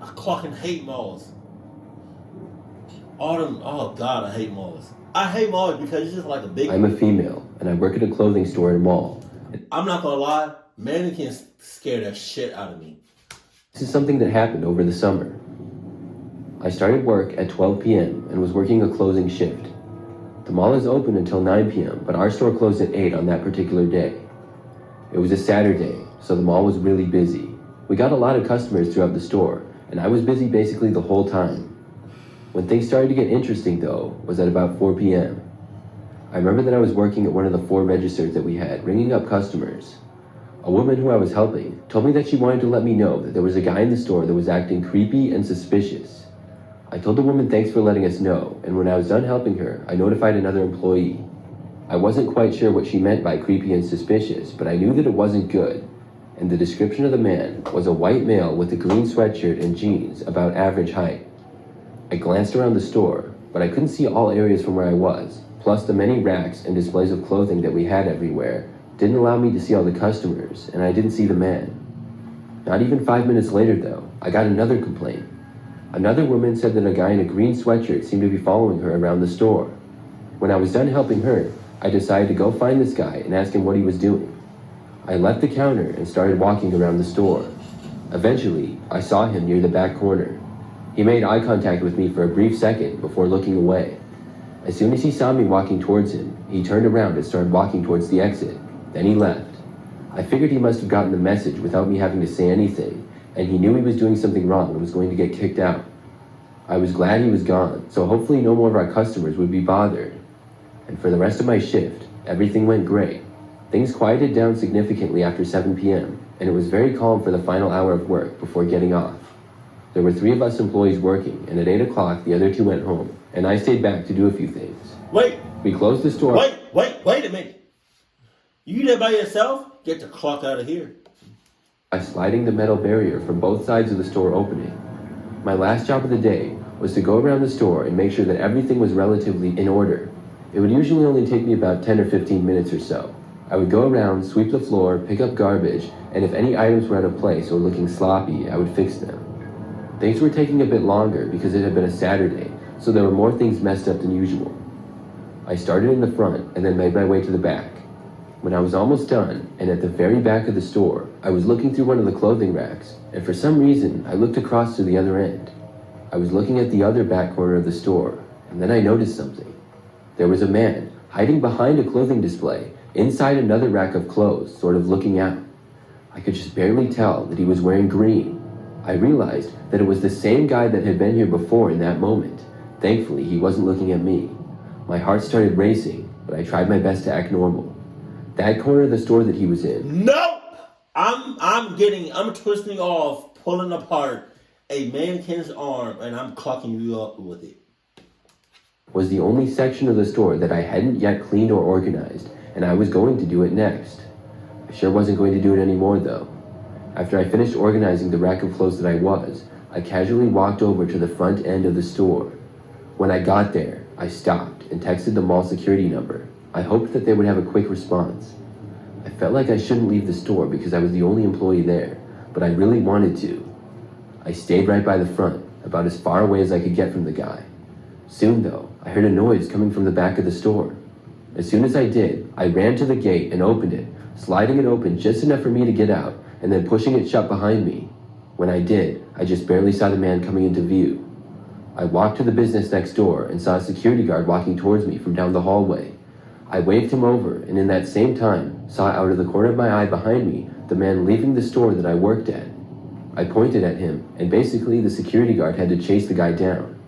I fucking hate malls. All them, oh God, I hate malls. I hate malls because it's just like a big. I'm a female, and I work at a clothing store in a mall. I'm not gonna lie, mannequins scare the shit out of me. This is something that happened over the summer. I started work at 12 p.m. and was working a closing shift. The mall is open until 9 p.m., but our store closed at 8 on that particular day. It was a Saturday, so the mall was really busy. We got a lot of customers throughout the store, and I was busy basically the whole time. When things started to get interesting, though, was at about 4 p.m. I remember that I was working at one of the 4 registers that we had, ringing up customers. A woman who I was helping told me that she wanted to let me know that there was a guy in the store that was acting creepy and suspicious. I told the woman thanks for letting us know, and when I was done helping her, I notified another employee. I wasn't quite sure what she meant by creepy and suspicious, but I knew that it wasn't good. And the description of the man was a white male with a green sweatshirt and jeans about average height. I glanced around the store, but I couldn't see all areas from where I was, plus the many racks and displays of clothing that we had everywhere didn't allow me to see all the customers, and I didn't see the man. Not even 5 minutes later, though, I got another complaint. Another woman said that a guy in a green sweatshirt seemed to be following her around the store. When I was done helping her, I decided to go find this guy and ask him what he was doing. I left the counter and started walking around the store. Eventually, I saw him near the back corner. He made eye contact with me for a brief second before looking away. As soon as he saw me walking towards him, he turned around and started walking towards the exit. Then he left. I figured he must have gotten the message without me having to say anything, and he knew he was doing something wrong and was going to get kicked out. I was glad he was gone, so hopefully no more of our customers would be bothered. And for the rest of my shift, everything went great. Things quieted down significantly after 7 p.m., and it was very calm for the final hour of work before getting off. There were 3 of us employees working, and at 8 o'clock the other 2 went home, and I stayed back to do a few things. Wait! We closed the store. Wait a minute. You there by yourself? Get the clock out of here. By sliding the metal barrier from both sides of the store opening. My last job of the day was to go around the store and make sure that everything was relatively in order. It would usually only take me about 10 or 15 minutes or so. I would go around, sweep the floor, pick up garbage, and if any items were out of place or looking sloppy, I would fix them. Things were taking a bit longer because it had been a Saturday, so there were more things messed up than usual. I started in the front and then made my way to the back. When I was almost done, and at the very back of the store, I was looking through one of the clothing racks, and for some reason, I looked across to the other end. I was looking at the other back corner of the store, and then I noticed something. There was a man hiding behind a clothing display, inside another rack of clothes, sort of looking out. I could just barely tell that he was wearing green. I realized that it was the same guy that had been here before in that moment. Thankfully, he wasn't looking at me. My heart started racing, but I tried my best to act normal. That corner of the store that he was in. Nope! I'm twisting off, pulling apart a mannequin's arm, and I'm clocking you up with it. Was the only section of the store that I hadn't yet cleaned or organized, and I was going to do it next. I sure wasn't going to do it anymore, though. After I finished organizing the rack of clothes that I casually walked over to the front end of the store. When I got there, I stopped and texted the mall security number. I hoped that they would have a quick response. I felt like I shouldn't leave the store because I was the only employee there, but I really wanted to. I stayed right by the front, about as far away as I could get from the guy. Soon, though, I heard a noise coming from the back of the store. As soon as I did, I ran to the gate and opened it, sliding it open just enough for me to get out, and then pushing it shut behind me. When I did, I just barely saw the man coming into view. I walked to the business next door and saw a security guard walking towards me from down the hallway. I waved him over, and in that same time, saw out of the corner of my eye behind me the man leaving the store that I worked at. I pointed at him, and basically the security guard had to chase the guy down.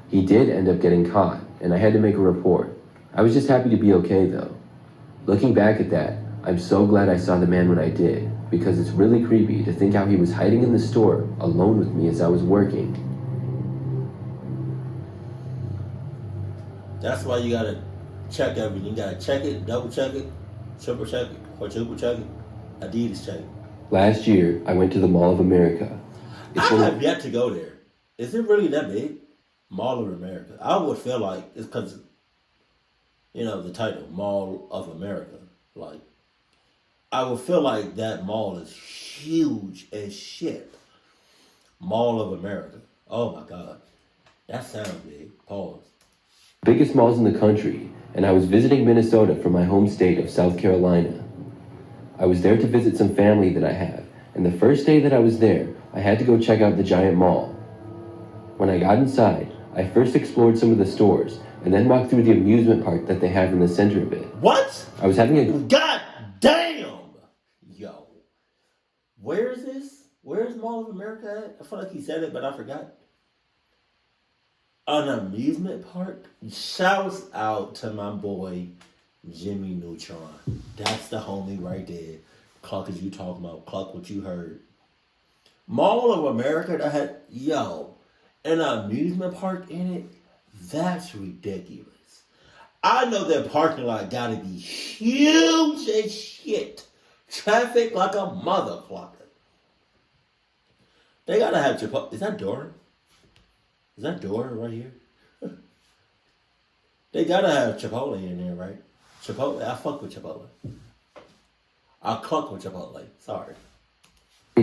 He did end up getting caught, and I had to make a report. I was just happy to be okay, though. Looking back at that, I'm so glad I saw the man when I did, because it's really creepy to think how he was hiding in the store alone with me as I was working. That's why you gotta check everything. You gotta check it, double check it, triple check it, quadruple check it, Adidas check it. Last year, I went to the Mall of America. I have yet to go there. Is it really that big? Mall of America. I would feel like it's because, the title, Mall of America. Like, I would feel like that mall is huge as shit. Mall of America. Oh my God. That sounds big. Pause. Biggest malls in the country, and I was visiting Minnesota from my home state of South Carolina. I was there to visit some family that I have, and the first day that I was there, I had to go check out the giant mall. When I got inside, I first explored some of the stores, and then walked through the amusement park that they have in the center of it. What? I was having a God damn! Yo. Where is this? Where's Mall of America at? I feel like he said it, but I forgot. An amusement park? Shouts out to my boy Jimmy Neutron. That's the homie right there. Cluck is you talking about. Cluck what you heard. Mall of America that had, yo, an amusement park in it? That's ridiculous. I know that parking lot gotta be huge as shit. Traffic like a motherfucker. They gotta have Chipotle. Is that door? Is that door right here? They gotta have Chipotle in there, right? Chipotle. I fuck with Chipotle. I cluck with Chipotle. Sorry.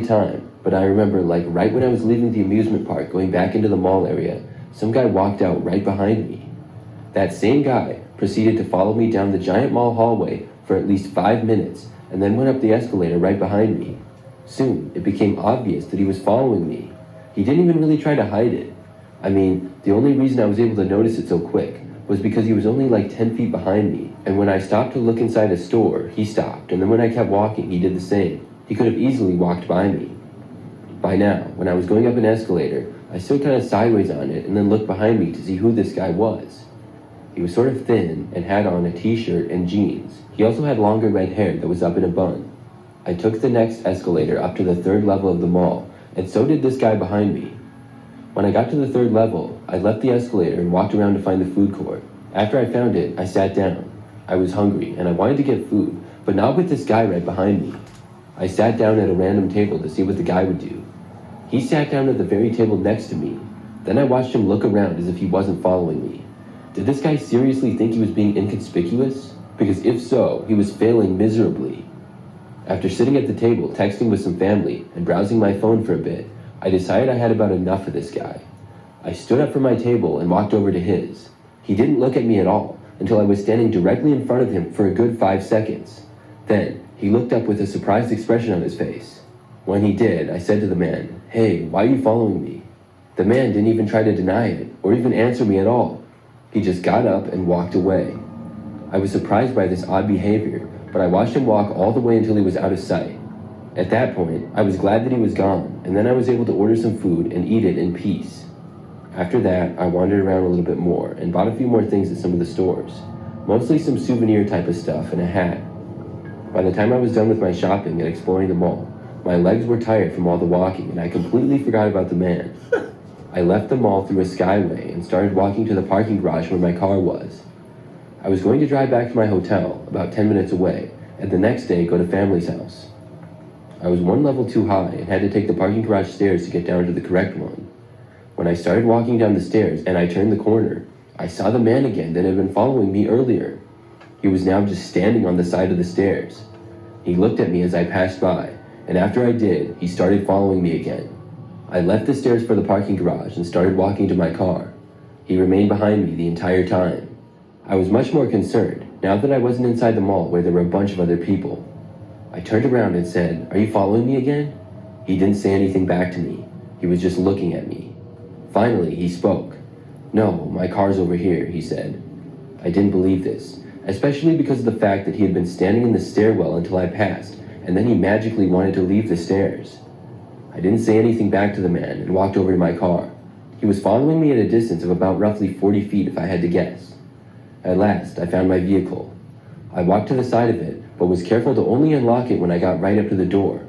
time, but I remember like right when I was leaving the amusement park going back into the mall area, some guy walked out right behind me. That same guy proceeded to follow me down the giant mall hallway for at least 5 minutes and then went up the escalator right behind me. Soon, it became obvious that he was following me. He didn't even really try to hide it. I mean, the only reason I was able to notice it so quick was because he was only like 10 feet behind me, and when I stopped to look inside a store, he stopped, and then when I kept walking, he did the same. He could have easily walked by me. By now, when I was going up an escalator, I stood kind of sideways on it and then looked behind me to see who this guy was. He was sort of thin and had on a t-shirt and jeans. He also had longer red hair that was up in a bun. I took the next escalator up to the 3rd level of the mall, and so did this guy behind me. When I got to the 3rd level, I left the escalator and walked around to find the food court. After I found it, I sat down. I was hungry and I wanted to get food, but not with this guy right behind me. I sat down at a random table to see what the guy would do. He sat down at the very table next to me. Then I watched him look around as if he wasn't following me. Did this guy seriously think he was being inconspicuous? Because if so, he was failing miserably. After sitting at the table, texting with some family, and browsing my phone for a bit, I decided I had about enough of this guy. I stood up from my table and walked over to his. He didn't look at me at all until I was standing directly in front of him for a good 5 seconds. Then, he looked up with a surprised expression on his face. When he did, I said to the man, "Hey, why are you following me?" The man didn't even try to deny it, or even answer me at all. He just got up and walked away. I was surprised by this odd behavior, but I watched him walk all the way until he was out of sight. At that point, I was glad that he was gone, and then I was able to order some food and eat it in peace. After that, I wandered around a little bit more and bought a few more things at some of the stores, mostly some souvenir type of stuff and a hat. By the time I was done with my shopping and exploring the mall, my legs were tired from all the walking and I completely forgot about the man. I left the mall through a skyway and started walking to the parking garage where my car was. I was going to drive back to my hotel, about 10 minutes away, and the next day go to family's house. I was 1 level too high and had to take the parking garage stairs to get down to the correct one. When I started walking down the stairs and I turned the corner, I saw the man again that had been following me earlier. He was now just standing on the side of the stairs. He looked at me as I passed by, and after I did, he started following me again. I left the stairs for the parking garage and started walking to my car. He remained behind me the entire time. I was much more concerned now that I wasn't inside the mall where there were a bunch of other people. I turned around and said, "Are you following me again?" He didn't say anything back to me. He was just looking at me. Finally, he spoke. "No, my car's over here," he said. I didn't believe this, especially because of the fact that he had been standing in the stairwell until I passed, and then he magically wanted to leave the stairs. I didn't say anything back to the man and walked over to my car. He was following me at a distance of about roughly 40 feet if I had to guess. At last, I found my vehicle. I walked to the side of it, but was careful to only unlock it when I got right up to the door.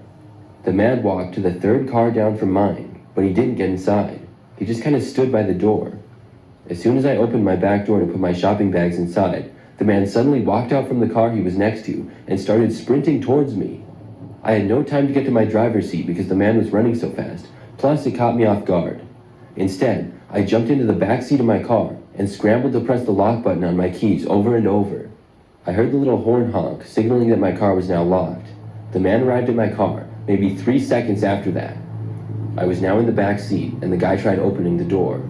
The man walked to the 3rd car down from mine, but he didn't get inside. He just kind of stood by the door. As soon as I opened my back door to put my shopping bags inside, the man suddenly walked out from the car he was next to and started sprinting towards me. I had no time to get to my driver's seat because the man was running so fast, plus it caught me off guard. Instead, I jumped into the back seat of my car and scrambled to press the lock button on my keys over and over. I heard the little horn honk, signaling that my car was now locked. The man arrived at my car, maybe 3 seconds after that. I was now in the back seat, and the guy tried opening the door.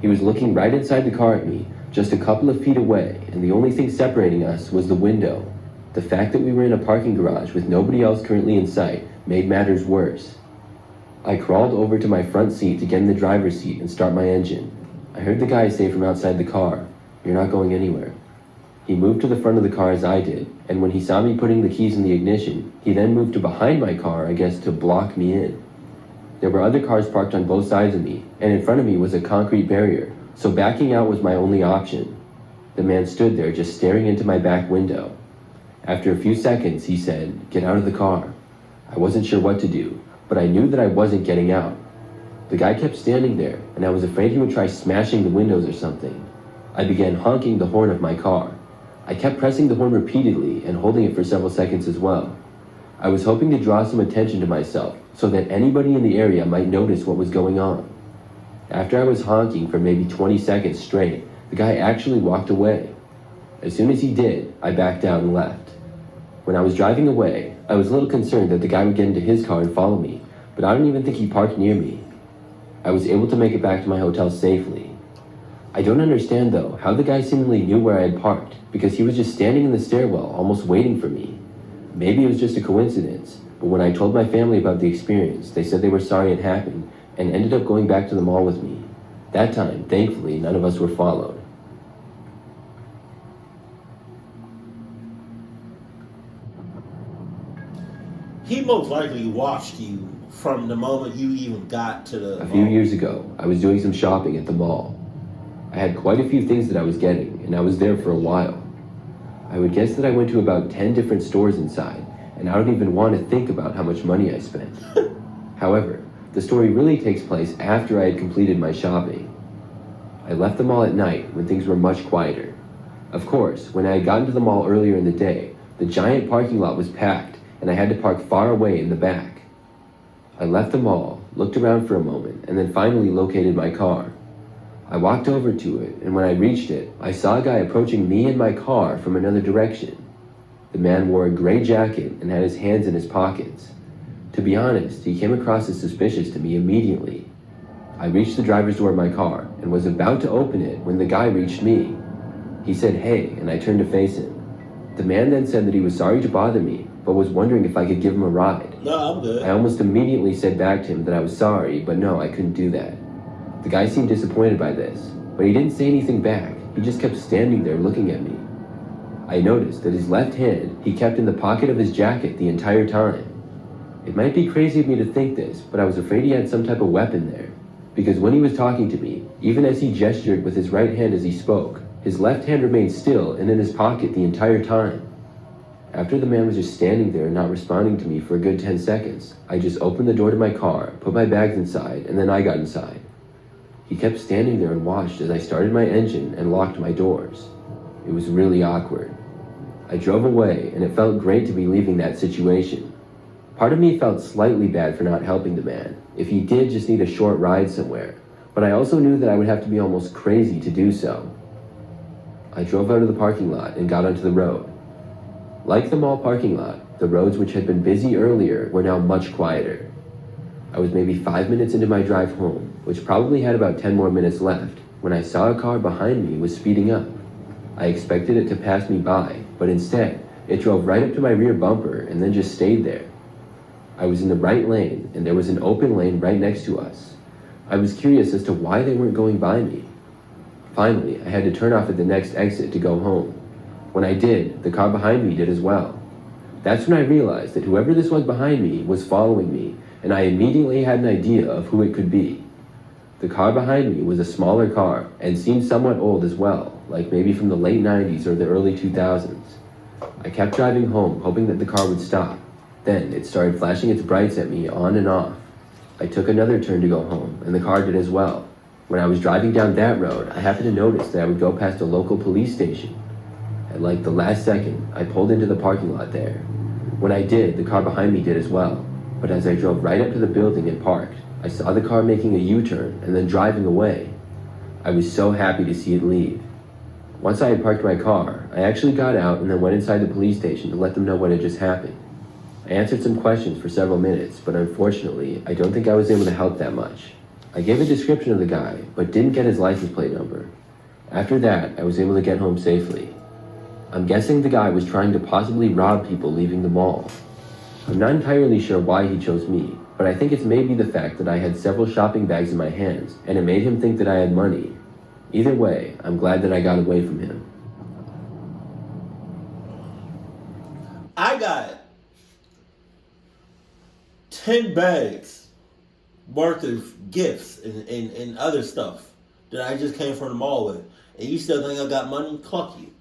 He was looking right inside the car at me, just a couple of feet away, and the only thing separating us was the window. The fact that we were in a parking garage with nobody else currently in sight made matters worse. I crawled over to my front seat to get in the driver's seat and start my engine. I heard the guy say from outside the car, "You're not going anywhere." He moved to the front of the car as I did, and when he saw me putting the keys in the ignition, he then moved to behind my car, I guess to block me in. There were other cars parked on both sides of me, and in front of me was a concrete barrier, so backing out was my only option. The man stood there just staring into my back window. After a few seconds, he said, "Get out of the car." I wasn't sure what to do, but I knew that I wasn't getting out. The guy kept standing there, and I was afraid he would try smashing the windows or something. I began honking the horn of my car. I kept pressing the horn repeatedly and holding it for several seconds as well. I was hoping to draw some attention to myself so that anybody in the area might notice what was going on. After I was honking for maybe 20 seconds straight, the guy actually walked away. As soon as he did, I backed out and left. When I was driving away, I was a little concerned that the guy would get into his car and follow me, but I don't even think he parked near me. I was able to make it back to my hotel safely. I don't understand though how the guy seemingly knew where I had parked, because he was just standing in the stairwell almost waiting for me. Maybe it was just a coincidence, but when I told my family about the experience, they said they were sorry it happened and ended up going back to the mall with me. That time, thankfully, none of us were followed. He most likely watched you from the moment you even got to the A few years ago, I was doing some shopping at the mall. I had quite a few things that I was getting, and I was there for a while. I would guess that I went to about 10 different stores inside, and I don't even want to think about how much money I spent. However, the story really takes place after I had completed my shopping. I left the mall at night when things were much quieter. Of course, when I had gotten to the mall earlier in the day, the giant parking lot was packed, and I had to park far away in the back. I left the mall, looked around for a moment, and then finally located my car. I walked over to it, and when I reached it, I saw a guy approaching me and my car from another direction. The man wore a gray jacket and had his hands in his pockets. To be honest, he came across as suspicious to me immediately. I reached the driver's door of my car and was about to open it when the guy reached me. He said, "Hey," and I turned to face him. The man then said that he was sorry to bother me, but was wondering if I could give him a ride. No, I'm good. I almost immediately said back to him that I was sorry, but no, I couldn't do that. The guy seemed disappointed by this, but he didn't say anything back. He just kept standing there looking at me. I noticed that his left hand he kept in the pocket of his jacket the entire time. It might be crazy of me to think this, but I was afraid he had some type of weapon there, because when he was talking to me, even as he gestured with his right hand as he spoke, his left hand remained still and in his pocket the entire time. After the man was just standing there and not responding to me for a good 10 seconds, I just opened the door to my car, put my bags inside, and then I got inside. He kept standing there and watched as I started my engine and locked my doors. It was really awkward. I drove away, and it felt great to be leaving that situation. Part of me felt slightly bad for not helping the man, if he did just need a short ride somewhere, but I also knew that I would have to be almost crazy to do so. I drove out of the parking lot and got onto the road. Like the mall parking lot, the roads which had been busy earlier were now much quieter. I was maybe 5 minutes into my drive home, which probably had about 10 more minutes left, when I saw a car behind me was speeding up. I expected it to pass me by, but instead, it drove right up to my rear bumper and then just stayed there. I was in the right lane, and there was an open lane right next to us. I was curious as to why they weren't going by me. Finally, I had to turn off at the next exit to go home. When I did, the car behind me did as well. That's when I realized that whoever this was behind me was following me, and I immediately had an idea of who it could be. The car behind me was a smaller car and seemed somewhat old as well, like maybe from the late 90s or the early 2000s. I kept driving home, hoping that the car would stop. Then it started flashing its brights at me on and off. I took another turn to go home, and the car did as well. When I was driving down that road, I happened to notice that I would go past a local police station. At like the last second, I pulled into the parking lot there. When I did, the car behind me did as well. But as I drove right up to the building and parked, I saw the car making a U-turn and then driving away. I was so happy to see it leave. Once I had parked my car, I actually got out and then went inside the police station to let them know what had just happened. I answered some questions for several minutes, but unfortunately, I don't think I was able to help that much. I gave a description of the guy, but didn't get his license plate number. After that, I was able to get home safely. I'm guessing the guy was trying to possibly rob people leaving the mall. I'm not entirely sure why he chose me, but I think it's maybe the fact that I had several shopping bags in my hands, and it made him think that I had money. Either way, I'm glad that I got away from him. I got 10 bags worth of gifts and other stuff that I just came from the mall with. And you still think I got money? Cluck you.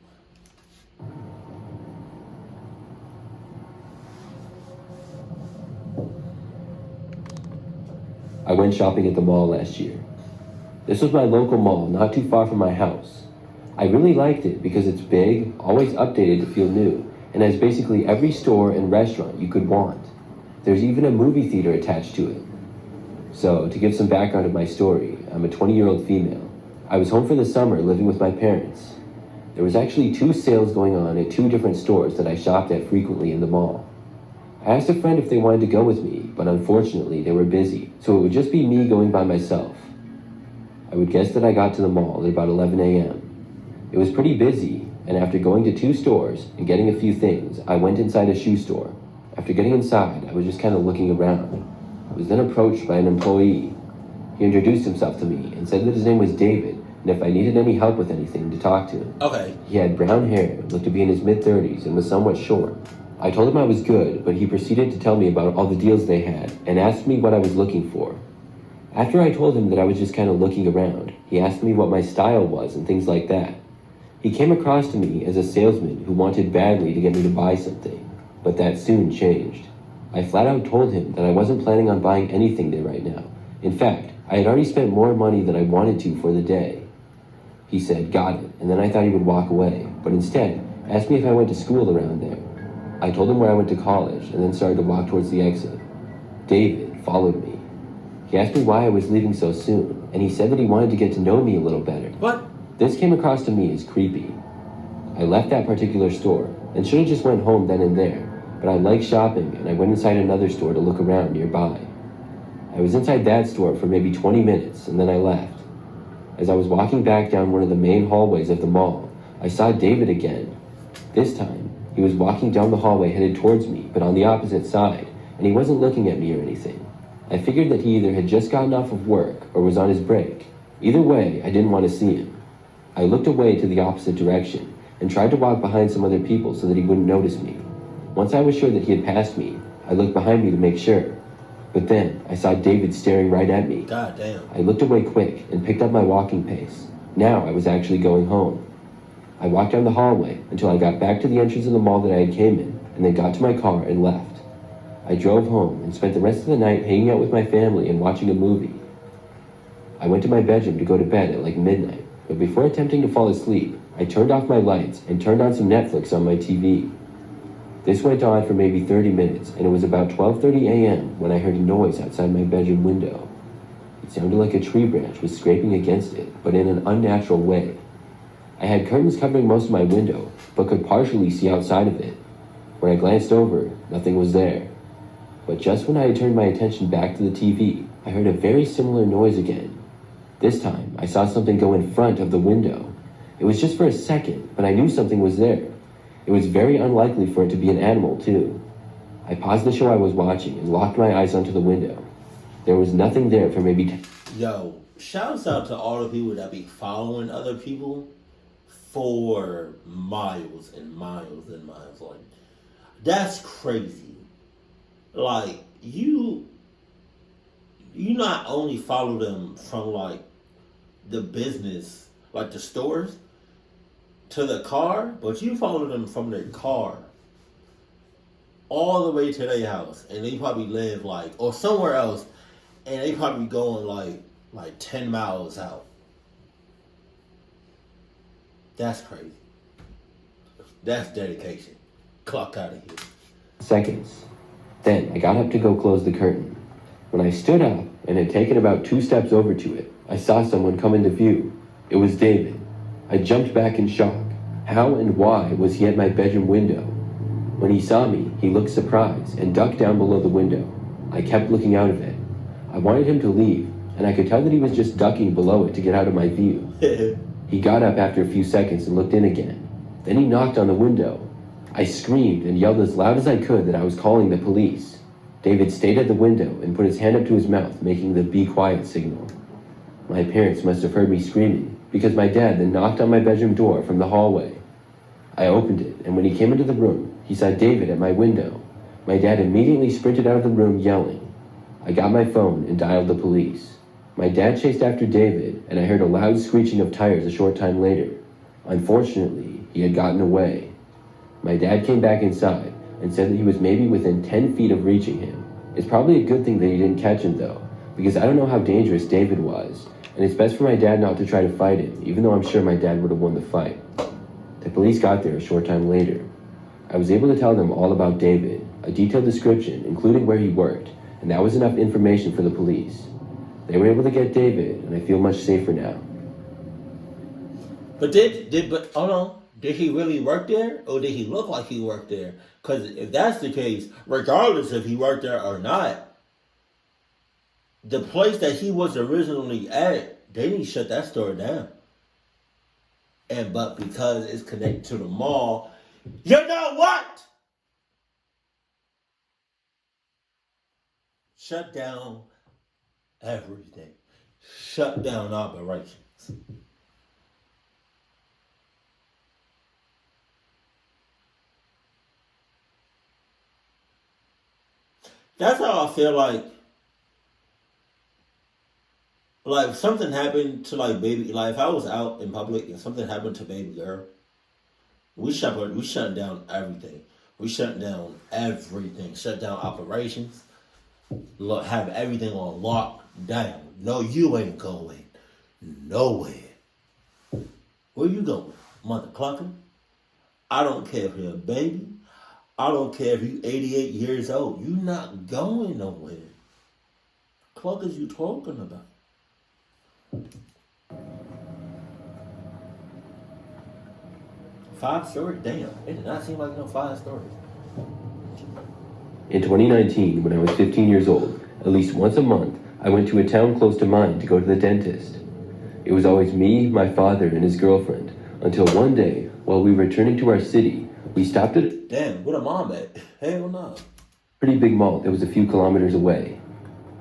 I went shopping at the mall last year. This was my local mall, not too far from my house. I really liked it because it's big, always updated to feel new, and has basically every store and restaurant you could want. There's even a movie theater attached to it. So, to give some background of my story, I'm a 20-year-old female. I was home for the summer living with my parents. There was actually 2 sales going on at 2 different stores that I shopped at frequently in the mall. I asked a friend if they wanted to go with me, but unfortunately they were busy, so it would just be me going by myself. I would guess that I got to the mall at about 11 a.m. It was pretty busy, and after going to 2 stores and getting a few things, I went inside a shoe store. After getting inside, I was just kind of looking around. I was then approached by an employee. He introduced himself to me and said that his name was David, and if I needed any help with anything, to talk to him. Okay. He had brown hair, looked to be in his mid-30s, and was somewhat short. I told him I was good, but he proceeded to tell me about all the deals they had and asked me what I was looking for. After I told him that I was just kind of looking around, he asked me what my style was and things like that. He came across to me as a salesman who wanted badly to get me to buy something, but that soon changed. I flat out told him that I wasn't planning on buying anything there right now. In fact, I had already spent more money than I wanted to for the day. He said, "Got it," and then I thought he would walk away, but instead asked me if I went to school around there. I told him where I went to college and then started to walk towards the exit. David followed me. He asked me why I was leaving so soon, and he said that he wanted to get to know me a little better. What? This came across to me as creepy. I left that particular store and should have just went home then and there, but I like shopping and I went inside another store to look around nearby. I was inside that store for maybe 20 minutes and then I left. As I was walking back down one of the main hallways of the mall, I saw David again. This time, he was walking down the hallway headed towards me, but on the opposite side, and he wasn't looking at me or anything. I figured that he either had just gotten off of work or was on his break. Either way, I didn't want to see him. I looked away to the opposite direction and tried to walk behind some other people so that he wouldn't notice me. Once I was sure that he had passed me, I looked behind me to make sure. But then, I saw David staring right at me. God damn. I looked away quick and picked up my walking pace. Now I was actually going home. I walked down the hallway until I got back to the entrance of the mall that I had came in, and then got to my car and left. I drove home and spent the rest of the night hanging out with my family and watching a movie. I went to my bedroom to go to bed at like midnight, but before attempting to fall asleep, I turned off my lights and turned on some Netflix on my TV. This went on for maybe 30 minutes, and it was about 12:30 a.m. when I heard a noise outside my bedroom window. It sounded like a tree branch was scraping against it, but in an unnatural way. I had curtains covering most of my window, but could partially see outside of it. When I glanced over, nothing was there. But just when I had turned my attention back to the TV, I heard a very similar noise again. This time, I saw something go in front of the window. It was just for a second, but I knew something was there. It was very unlikely for it to be an animal, too. I paused the show I was watching and locked my eyes onto the window. There was nothing there for maybe Yo, shouts out to all the people that be following other people for miles and miles and miles. Like, that's crazy. Like, you not only follow them from, like, the business, like the stores, to the car, but you follow them from their car all the way to their house. And they probably live, like, or somewhere else, and they probably going, like 10 miles out. That's crazy. That's dedication. Clock out of here. seconds. Then I got up to go close the curtain. When I stood up and had taken about 2 steps over to it, I saw someone come into view. It was David. I jumped back in shock. How and why was he at my bedroom window? When he saw me, he looked surprised and ducked down below the window. I kept looking out of it. I wanted him to leave, and I could tell that he was just ducking below it to get out of my view. He got up after a few seconds and looked in again. Then he knocked on the window. I screamed and yelled as loud as I could that I was calling the police. David stayed at the window and put his hand up to his mouth, making the be quiet signal. My parents must have heard me screaming, because my dad then knocked on my bedroom door from the hallway. I opened it, and when he came into the room, he saw David at my window. My dad immediately sprinted out of the room yelling. I got my phone and dialed the police. My dad chased after David, and I heard a loud screeching of tires a short time later. Unfortunately, he had gotten away. My dad came back inside and said that he was maybe within 10 feet of reaching him. It's probably a good thing that he didn't catch him though, because I don't know how dangerous David was, and it's best for my dad not to try to fight him, even though I'm sure my dad would have won the fight. The police got there a short time later. I was able to tell them all about David, a detailed description, including where he worked, and that was enough information for the police. They were able to get David, and I feel much safer now. But hold on. Did he really work there, or did he look like he worked there? Because if that's the case, regardless if he worked there or not, the place that he was originally at, they didn't shut that store down. But because it's connected to the mall, you know what? Shut down everything. Shut down operations. That's how I feel like if something happened to like baby, like if I was out in public and something happened to baby girl, we shut down everything. We shut down everything. Shut down operations. Have everything on lockdown. No, you ain't going nowhere. Where you going, mother clucker? I don't care if you're a baby. I don't care if you 88 years old. You not going nowhere. Cluckers you talking about? Five stories? Damn, it did not seem like no 5 stories. In 2019, when I was 15 years old, at least once a month, I went to a town close to mine to go to the dentist. It was always me, my father, and his girlfriend, until one day, while we were returning to our city, we stopped at Damn, where the mom at? Hell no. pretty big mall that was a few kilometers away.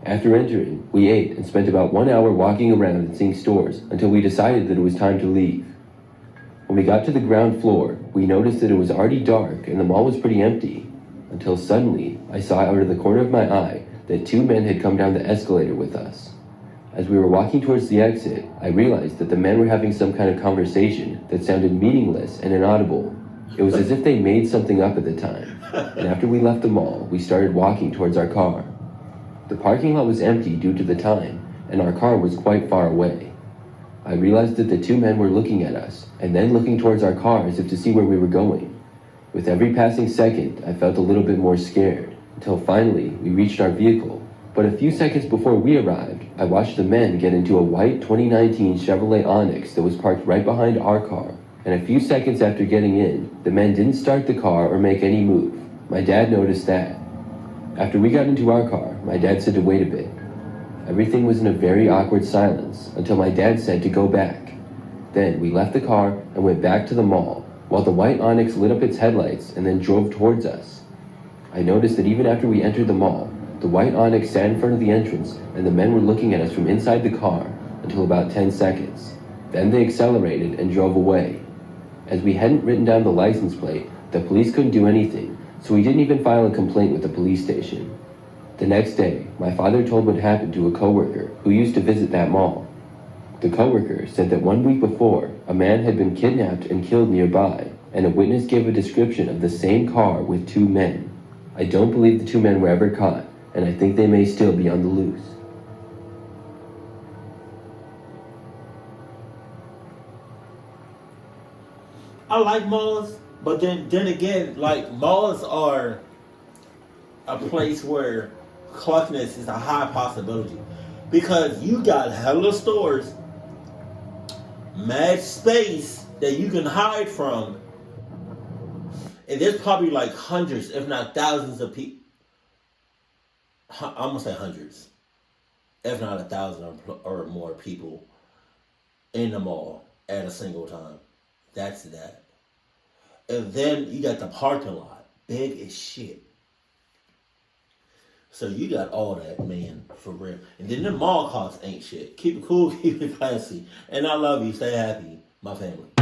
After entering, we ate and spent about 1 hour walking around and seeing stores until we decided that it was time to leave. When we got to the ground floor, we noticed that it was already dark and the mall was pretty empty, until suddenly I saw out of the corner of my eye that 2 men had come down the escalator with us. As we were walking towards the exit, I realized that the men were having some kind of conversation that sounded meaningless and inaudible. It was as if they made something up at the time, and after we left the mall, we started walking towards our car. The parking lot was empty due to the time, and our car was quite far away. I realized that the 2 men were looking at us, and then looking towards our car as if to see where we were going. With every passing second, I felt a little bit more scared, until finally we reached our vehicle. But a few seconds before we arrived, I watched the men get into a white 2019 Chevrolet Onix that was parked right behind our car. And a few seconds after getting in, the men didn't start the car or make any move. My dad noticed that. After we got into our car, my dad said to wait a bit. Everything was in a very awkward silence until my dad said to go back. Then we left the car and went back to the mall, while the white Onix lit up its headlights and then drove towards us. I noticed that even after we entered the mall, the white Onix sat in front of the entrance and the men were looking at us from inside the car until about 10 seconds. Then they accelerated and drove away. As we hadn't written down the license plate, the police couldn't do anything, so we didn't even file a complaint with the police station. The next day, my father told what happened to a coworker who used to visit that mall. The coworker said that 1 week before, a man had been kidnapped and killed nearby, and a witness gave a description of the same car with 2 men. I don't believe the 2 men were ever caught, and I think they may still be on the loose. I like malls, but then again, like malls are a place where cluckiness is a high possibility. Because you got hella stores, mad space that you can hide from, And there's probably like hundreds, if not thousands of people. I'm gonna say hundreds, if not 1,000 or more people in the mall at a single time. That's that. And then you got the parking lot, big as shit. So you got all that, man, for real. And then the mall costs ain't shit. Keep it cool, keep it classy. And I love you. Stay happy, my family.